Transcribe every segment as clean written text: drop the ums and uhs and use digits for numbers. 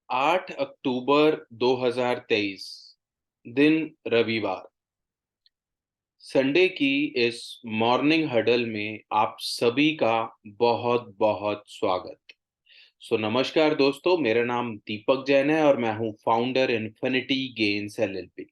8 अक्टूबर 2023, दिन रविवार। संडे की इस मॉर्निंग हडल में आप सभी का बहुत बहुत स्वागत। नमस्कार दोस्तों, मेरा नाम दीपक जैन है और मैं हूं फाउंडर इन्फिनिटी गेन्स एलएलपी।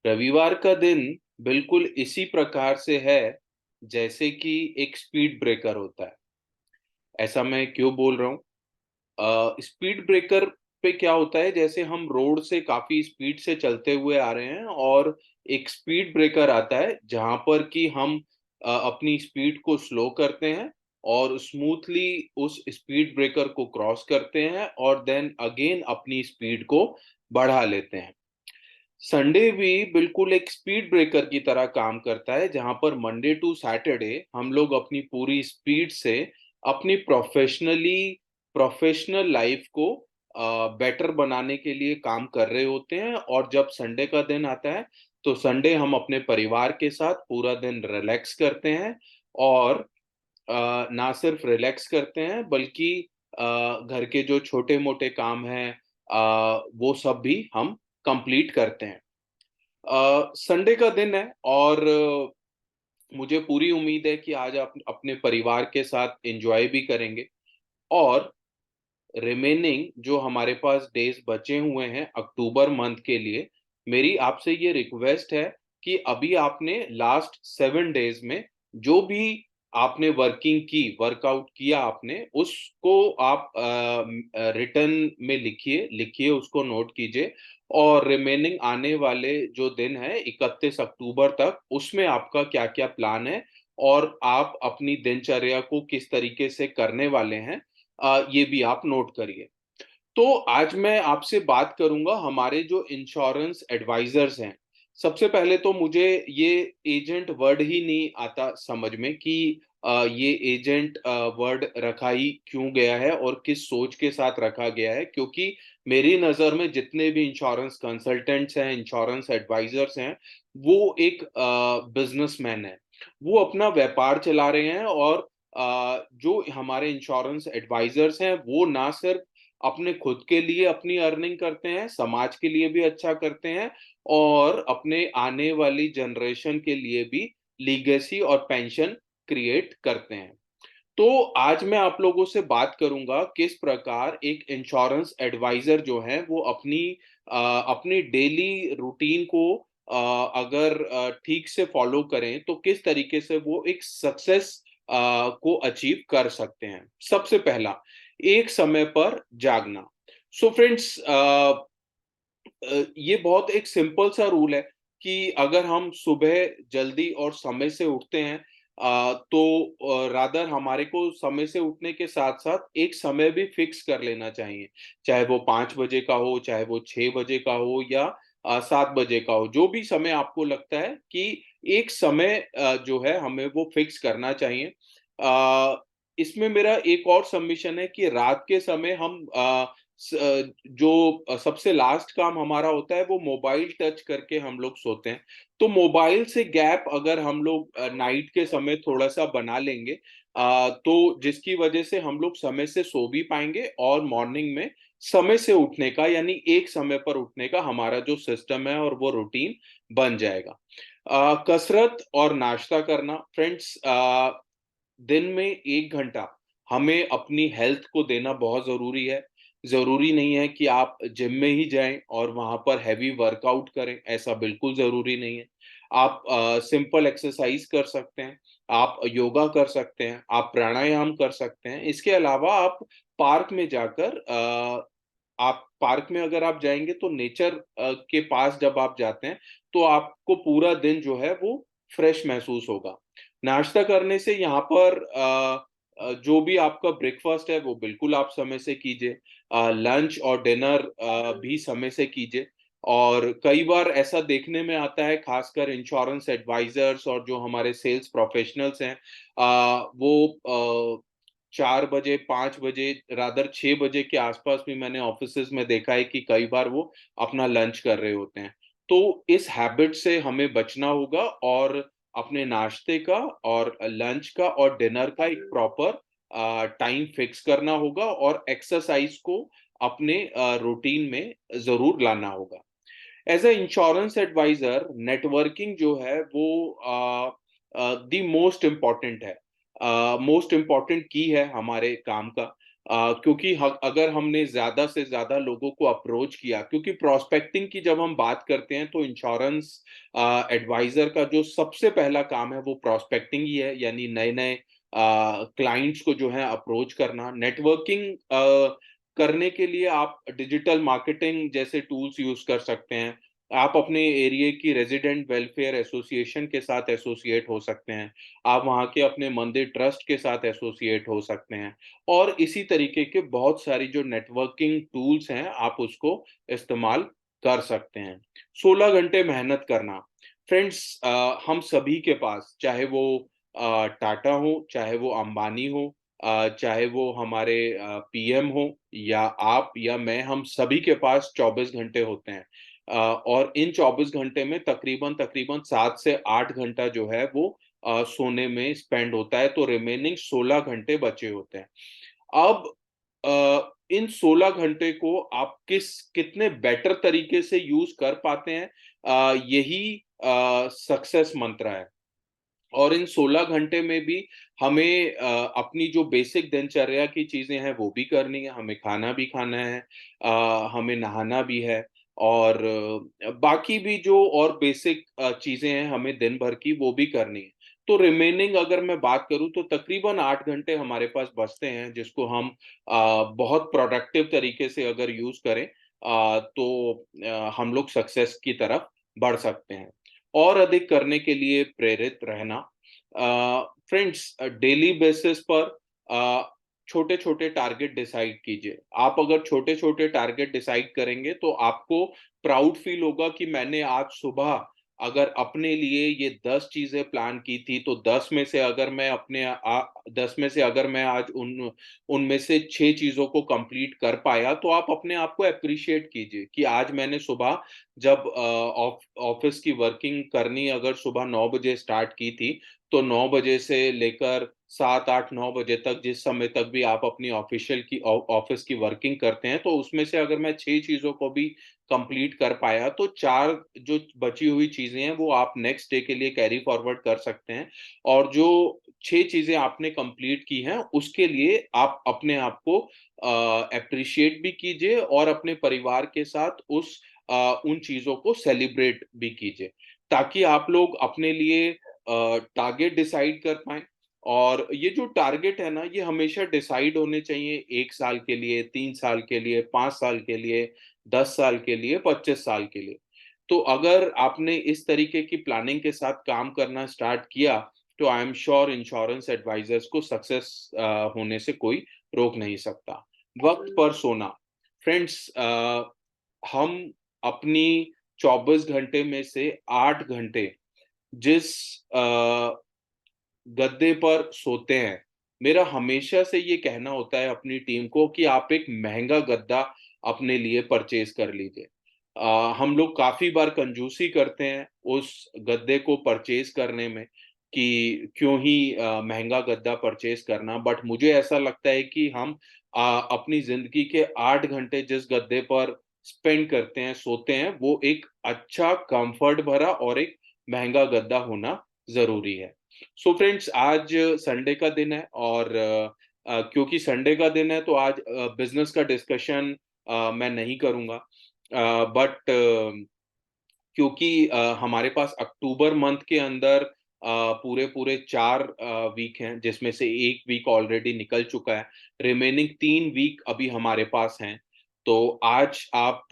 रविवार का दिन बिल्कुल इसी प्रकार से है जैसे कि एक स्पीड ब्रेकर होता है। ऐसा मैं क्यों बोल रहा हूँ? स्पीड ब्रेकर पे क्या होता है, जैसे हम रोड से काफी स्पीड से चलते हुए आ रहे हैं और एक स्पीड ब्रेकर आता है जहां पर कि हम अपनी स्पीड को स्लो करते हैं और स्मूथली उस स्पीड ब्रेकर को क्रॉस करते हैं और देन अगेन अपनी स्पीड को बढ़ा लेते हैं। संडे भी बिल्कुल एक स्पीड ब्रेकर की तरह काम करता है जहां पर मंडे टू सैटरडे हम लोग अपनी पूरी स्पीड से अपनी प्रोफेशनल लाइफ को बेटर बनाने के लिए काम कर रहे होते हैं। और जब संडे का दिन आता है तो संडे हम अपने परिवार के साथ पूरा दिन रिलैक्स करते हैं और ना सिर्फ रिलैक्स करते हैं बल्कि घर के जो छोटे मोटे काम हैं वो सब भी हम कंप्लीट करते हैं। संडे का दिन है और मुझे पूरी उम्मीद है कि आज आप अपने परिवार के साथ एंजॉय भी करेंगे। और रिमेनिंग जो हमारे पास डेज बचे हुए हैं अक्टूबर मंथ के लिए, मेरी आपसे ये रिक्वेस्ट है कि अभी आपने लास्ट 7 डेज में जो भी आपने वर्कआउट किया आपने, उसको आप रिटर्न में लिखिए, उसको नोट कीजिए। और रिमेनिंग आने वाले जो दिन है 31 अक्टूबर तक, उसमें आपका क्या-क्या प्लान है और आप अपनी दिनचर्या को किस तरीके से करने वाले हैं, ये भी आप नोट करिए। तो आज मैं आपसे बात करूँगा हमारे जो इंश्योरेंस एडवाइज़र्स हैं। सबसे पहले तो मुझे ये एजेंट वर्ड ही नहीं आता समझ में कि ये एजेंट वर्ड रखा ही क्यों गया है और किस सोच के साथ रखा गया है, क्योंकि मेरी नज़र में जितने भी इंश्योरेंस कंसल्टेंट्स हैं, इंश्योरेंस एडवाइज़र्स हैं, वो एक बिज़नेसमैन हैं। वो अपना व्यापार चला रहे हैं और जो हमारे इंश्योरेंस एडवाइज़र्स हैं, वो ना सिर्फ़ अपने खुद के लिए अपनी अर्निंग करते हैं, समाज के लिए भी अच्छा करते हैं और अपने आने वाली जनरेशन के लिए भी लीगेसी और पेंशन क्रिएट करते हैं। तो आज मैं आप लोगों से बात करूँगा किस प्रकार एक इंश्योरेंस एडवाइज़र जो है वो अपनी डेली रूटीन को अगर ठीक से फ़ॉलो करें तो किस तरीके से वो एक सक्सेस को अचीव कर सकते हैं। सबसे पहला, एक समय पर जागना। सो फ्रेंड्स, ये बहुत एक सिंपल सा रूल है कि अगर हम सुबह जल्दी और समय से उठते हैं, तो रादर हमारे को समय से उठने के साथ-साथ एक समय भी फिक्स कर लेना चाहिए। चाहे वो 5 बजे का हो, चाहे वो 6 बजे का हो या 7 बजे का हो, जो भी समय आपको लगता है कि एक समय जो है हमें वो फिक्स करना चाहिए। इसमें मेरा एक और सबमिशन है कि रात के समय हम जो सबसे लास्ट काम हमारा होता है वो मोबाइल टच करके हम लोग सोते हैं। तो मोबाइल से गैप अगर हम लोग नाइट के समय थोड़ा-सा बना लेंगे, तो जिसकी वजह से हम लोग समय से सो भी पाएँगे और मॉर्निंग में समय से उठने का, यानी एक समय पर उठने का हमारा जो सिस्टम है और वो रूटीन बन जाएगा। कसरत और नाश्ता करना फ्रेंड्स, दिन में 1 घंटा हमें अपनी हेल्थ को देना बहुत ज़रूरी है। ज़रूरी नहीं है कि आप जिम में ही जाएँ और वहाँ पर हेवी वर्कआउट करें, ऐसा बिल्कुल ज़रूरी नहीं है। आप सिंपल एक्सरसाइज़ कर सकते हैं, आप योगा कर सकते हैं, आप प्राणायाम कर सकते हैं। इसके अलावा आप पार्क में अगर आप जाएँगे तो नेचर के पास जब आप जाते हैं, तो आपको पूरा दिन जो है वो फ्रेश महसूस होगा। नाश्ता करने से यहाँ पर जो भी आपका ब्रेकफ़ास्ट है वो बिल्कुल आप समय से कीजिए। लंच और डिनर भी समय से कीजिए। और कई बार ऐसा देखने में आता है, ख़ासकर इंश्योरेंस एडवाइज़र्स और जो हमारे सेल्स प्रोफ़ेशनल्स हैं, वो 4 बजे, 5 बजे, रादर 6 बजे के आस-पास भी मैंने ऑफ़िसेज़ में देखा है कि कई बार वो अपना लंच कर रहे होते हैं। तो इस हैबिट से हमें बचना होगा और अपने नाश्ते का और लंच का और डिनर का एक प्रॉपर टाइम फिक्स करना होगा और एक्सरसाइज को अपने रूटीन में ज़रूर लाना होगा। As a insurance advisor networking जो है वो द मोस्ट इम्पोर्टेंट है। मोस्ट इम्पोर्टेंट की है हमारे काम का। क्योंकि ह अगर हमने ज़्यादा से ज़्यादा लोगों को अप्रोच किया, क्योंकि प्रोस्पेक्टिंग की जब हम बात करते हैं तो इंश्योरेंस एडवाइज़र का जो सबसे पहला काम है वो प्रोस्पेक्टिंग ही है, यानी नए-नए क्लाइंट्स को जो है अप्रोच करना। नेटवर्किंग करने के लिए आप डिजिटल मार्केटिंग जैसे टूल्स यूज़ कर सकते हैं। आप अपने एरिया की रेज़िडेंट वेलफेयर एसोसिएशन के साथ एसोसिएट हो सकते हैं। आप वहाँ के अपने मंदिर ट्रस्ट के साथ एसोसिएट हो सकते हैं और इसी तरीके के बहुत सारी जो नेटवर्किंग टूल्स हैं, आप उसको इस्तेमाल कर सकते हैं। 16 घंटे मेहनत करना। फ्रेंड्स हम सभी के पास, चाहे वो टाटा हो, चाहे वो अंबानी हो, चाहे वो हमारे पीएम हो या आप या मैं, हम सभी के पास 24 घंटे होते हैं। और इन 24 घंटे में तकरीबन 7 से 8 घंटा जो है वो सोने में स्पेंड होता है, तो रिमेनिंग 16 घंटे बचे होते हैं। अब इन 16 घंटे को आप कितने बेटर तरीके से यूज़ कर पाते हैं, यही सक्सेस मंत्र है। और इन 16 घंटे में भी हमें अपनी जो बेसिक दिनचर्या की चीज़ें हैं वो भी करनी है, हमें खाना भी खाना है, हमें नहाना भी है और बाकी भी जो और बेसिक चीज़ें हैं हमें दिन भर की वो भी करनी है। तो रिमेनिंग अगर मैं बात करूँ तो तकरीबन 8 घंटे हमारे पास बचते हैं, जिसको हम बहुत प्रोडक्टिव तरीके से अगर यूज़ करें तो हम लोग सक्सेस की तरफ बढ़ सकते हैं। और अधिक करने के लिए प्रेरित रहना। फ्रेंड्स डेली बेसिस पर छोटे-छोटे टारगेट डिसाइड कीजिए। आप अगर छोटे-छोटे टारगेट डिसाइड करेंगे तो आपको प्राउड फील होगा कि मैंने आज सुबह अगर अपने लिए ये 10 चीज़ें प्लान की थी, तो 10 में से अगर मैं 10 में से अगर मैं आज उनमें से 6 चीज़ों को कंप्लीट कर पाया, तो आप अपने आप को एप्रिशिएट कीजिए कि आज मैंने सुबह जब ऑफ़िस की वर्किंग करनी अगर सुबह 9 बजे स्टार्ट की थी, तो 9 बजे से लेकर 7, 8, 9 बजे तक जिस समय तक भी आप अपनी ऑफ़िस की वर्किंग करते हैं, तो उसमें से अगर मैं 6 चीज़ों को भी कंप्लीट कर पाया, तो 4 जो बची हुई चीज़ें हैं, वो आप नेक्स्ट डे के लिए कैरी फॉरवर्ड कर सकते हैं और जो 6 चीज़ें आपने कंप्लीट की हैं, उसके लिए आप अपने आप को एप्रिशिएट भी कीजिए और अपने परिवार के साथ उन चीज़ों को सेलिब्रेट भी कीजिए, ताकि आप लोग अपने लिए टारगेट डिसाइड कर पाएँ और ये जो टारगेट है ना, ये हमेशा डिसाइड होने चाहिए 1 साल के लिए, 3 साल के लिए, 5 साल के लिए, 10 साल के लिए, 25 साल के लिए। तो अगर आपने इस तरीके की प्लानिंग के साथ काम करना स्टार्ट किया, तो I am sure insurance advisers को सक्सेस होने से कोई रोक नहीं सकता। वक़्त पर सोना। फ्रेंड्स हम अपनी 24 घंटे में से 8 घंटे जिस गद्दे पर सोते हैं, मेरा हमेशा से ये कहना होता है अपनी टीम को कि आप एक महँगा गद्दा अपने लिए परचेज़ कर लीजिए। हम लोग काफ़ी बार कंजूसी करते हैं उस गद्दे को परचेज़ करने में कि क्यों ही महँगा गद्दा परचेज़ करना, बट मुझे ऐसा लगता है कि हम अपनी ज़िंदगी के 8 घंटे जिस गद्दे पर स्पेंड करते हैं, सोते हैं, वो एक अच्छा कम्फ़र्ट भरा और एक महँगा गद्दा होना ज़रूरी है। सो फ्रेंड्स आज संडे का दिन है और क्योंकि संडे का दिन है तो आज बिज़नेस का डिस्कशन मैं नहीं करूँगा। बट क्योंकि हमारे पास अक्टूबर मंथ के अंदर पूरे-पूरे 4 वीक हैं, जिसमें से 1 वीक ऑलरेडी निकल चुका है। रिमेनिंग 3 वीक अभी हमारे पास हैं। तो आज आप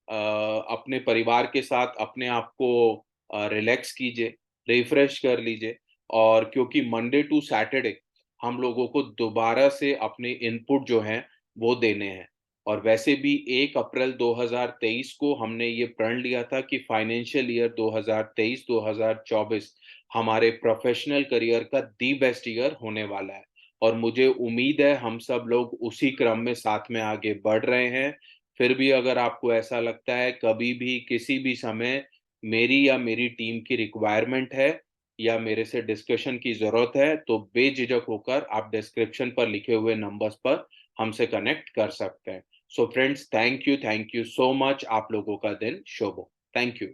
अपने परिवार के साथ अपने आप को रिलैक्स कीजिए, रिफ्रेश कर लीजिए और क्योंकि मंडे टू सैटरडे हम लोगों को दोबारा से अपने इनपुट जो हैं, वो देने हैं। और वैसे भी 1 अप्रैल 2023 को हमने ये प्रण लिया था कि फाइनेंशियल ईयर 2023-2024 हमारे प्रोफेशनल करियर का दी बेस्ट ईयर होने वाला है और मुझे उम्मीद है हम सब लोग उसी क्रम में साथ में आगे बढ़ रहे हैं। फिर भी अगर आपको ऐसा लगता है कभी भी किसी भी समय मेरी या मेरी टीम की रिक्वायरमेंट है या मेरे से डिस्कशन की ज़रूरत है, तो बेझिझक होकर आप डिस्क्रिप्शन पर लिखे हुए नंबर्स पर हमसे कनेक्ट कर सकते हैं। So friends, thank you so much. आप लोगों का दिन शुभ हो। Thank you.